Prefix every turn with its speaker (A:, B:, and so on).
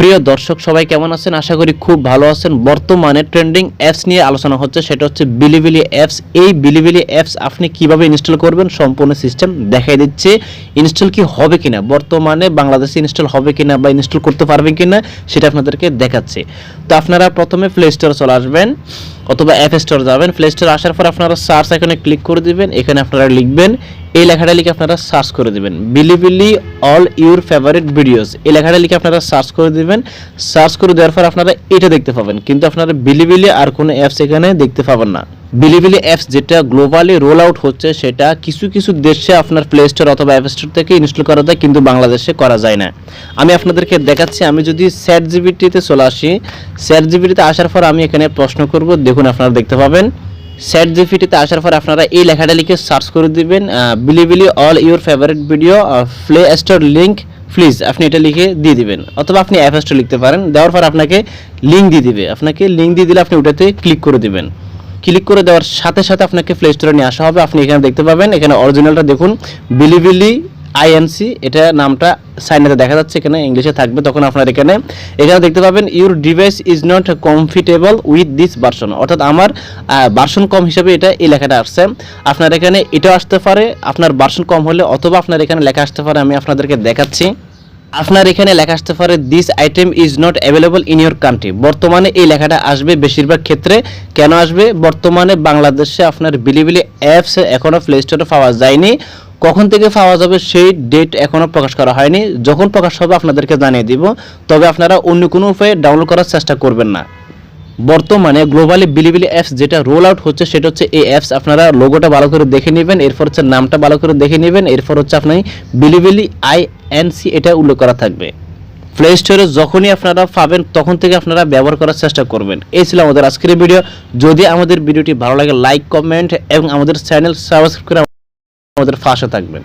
A: প্রিয় দর্শক সবাই কেমন আছেন? আশা করি খুব ভালো আছেন। বর্তমানে ট্রেন্ডিং অ্যাপস নিয়ে আলোচনা হচ্ছে, সেটা হচ্ছে বিলিবিলি অ্যাপস। এই বিলিবিলি অ্যাপস আপনি কিভাবে ইনস্টল করবেন সম্পূর্ণ সিস্টেম দেখাই দিচ্ছে। ইনস্টল কি হবে কিনা, বর্তমানে বাংলাদেশে ইনস্টল হবে কিনা বা ইনস্টল করতে পারবেন কিনা সেটা আপনাদেরকে দেখাচ্ছে। তো আপনারা প্রথমে প্লে স্টোরে চলে আসবেন অথবা অ্যাপ স্টোর যাবেন। প্লে স্টোরে আসার পর আপনারা সার্চ আইকনে ক্লিক করে দিবেন। এখানে আপনারা লিখবেন, এই লেখাটা লিখে আপনারা সার্চ করে দিবেন Bilibili all your favourite videos. এই লেখাটা লিখে আপনারা সার্চ করে দিবেন। সার্চ করে দেওয়ার পর আপনারা এটা দেখতে পাবেন, কিন্তু আপনারা বিলিবিলি আর কোনো অ্যাপস এখানে দেখতে পাবেন না। বিলিবিলি অ্যাপস যেটা গ্লোবালি রোল আউট হচ্ছে, সেটা কিছু কিছু দেশে আপনার প্লে স্টোর অথবা অ্যাপ স্টোর থেকে ইনস্টল করা যায়, কিন্তু বাংলাদেশে করা যায় না। আমি আপনাদেরকে দেখাচ্ছি। আমি যদি চ্যাটজিপিটিতে চলে আসি, চ্যাটজিপিটিতে আসার পর আমি এখানে প্রশ্ন করব, দেখুন আপনারা দেখতে পাবেন। চ্যাটজিপিটিতে আসার পর আপনারা এই লেখাটা লিখে সার্চ করে দিবেন Bilibili all your favourite video play store link please. আপনি এটা লিখে দিয়ে দিবেন, অথবা আপনি অ্যাপ স্টোর লিখতে পারেন। দেওয়ার পর আপনাকে লিঙ্ক দিয়ে দিবে। আপনাকে লিঙ্ক দিয়ে দিলে আপনি ওটাতে ক্লিক করে দিবেন। ক্লিক করে দেওয়ার সাথে সাথে আপনাকে প্লে স্টোরে নিয়ে আসা হবে। আপনি এখানে দেখতে পাবেন, এখানে অরিজিনালটা দেখুন, বিলিবিলি আইএনসি, এটা নামটা সাইনেতে দেখা যাচ্ছে, এখানে ইংলিশে থাকবে। তখন আপনার এখানে দেখতে পাবেন your device is not comfortable with this version, অর্থাৎ আমার ভার্সন কম হিসাবে এটা এই লেখাটা আসছে। আপনার এখানে এটাও আসতে পারে আপনার ভার্সন কম হলে, অথবা আপনার এখানে লেখা আসতে পারে, আমি আপনাদেরকে দেখাচ্ছি। আপনার এখানে লেখা আসতে পারে this item is not available in your country. বর্তমানে এই লেখাটা আসবে বেশিরভাগ ক্ষেত্রে। কেন আসবে? বর্তমানে বাংলাদেশে আপনার বিলিবিলি অ্যাপস এখনও প্লে স্টোরে পাওয়া যায়নি। কখন থেকে পাওয়া যাবে সেই ডেট এখনও প্রকাশ করা হয়নি। যখন প্রকাশ হবে আপনাদেরকে জানিয়ে দিব। তবে আপনারা অন্য কোনো উপায়ে ডাউনলোড করার চেষ্টা করবেন না। বর্তমানে গ্লোবালি বিলিবিলি অ্যাপস যেটা রোল আউট হচ্ছে, সেটা হচ্ছে এই অ্যাপস। আপনারা লোগোটা ভালো করে দেখে নেবেন, এরপর হচ্ছে নামটা ভালো করে দেখে নেবেন, এরপর হচ্ছে আপনি বিলিবিলি আইএনসি এটা উল্লেখ করা থাকবে। প্লে স্টোরে যখনই আপনারা পাবেন তখন থেকে আপনারা ব্যবহার করার চেষ্টা করবেন। এই ছিল আমাদের আজকের ভিডিও। যদি আমাদের ভিডিওটি ভালো লাগে লাইক, কমেন্ট এবং আমাদের চ্যানেল সাবস্ক্রাইব করে আমাদের পাশে থাকবেন।